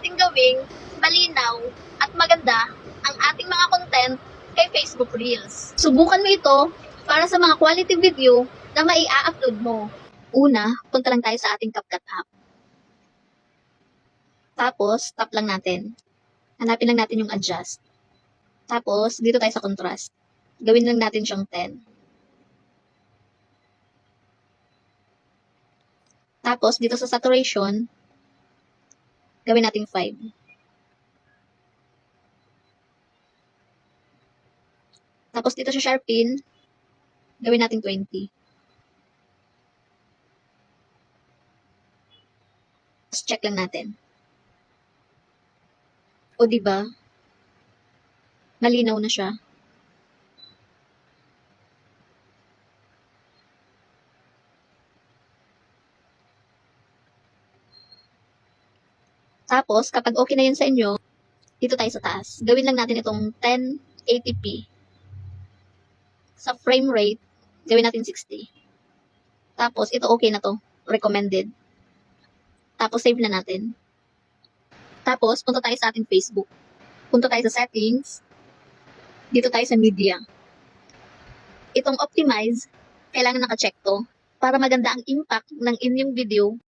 natin gawing malinaw at maganda ang ating mga content kay Facebook Reels. Subukan mo ito para sa mga quality video na mai-upload mo. Una, punta lang tayo sa ating CapCut app. Tapos, tap lang natin. Hanapin lang natin yung adjust. Tapos, dito tayo sa contrast. Gawin lang natin siyang 10. Tapos, dito sa saturation, gawin natin 5. Tapos, dito sa sharpen, gawin natin 20. Tapos, check lang natin. O, diba? Malinaw na siya. Tapos, kapag okay na yun sa inyo, dito tayo sa taas. Gawin lang natin itong 1080p. Sa frame rate, gawin natin 60. Tapos, ito okay na to. Recommended. Tapos, save na natin. Tapos, punta tayo sa ating Facebook. Punta tayo sa settings. Dito tayo sa media. Itong optimize, kailangan naka-check to para maganda ang impact ng inyong video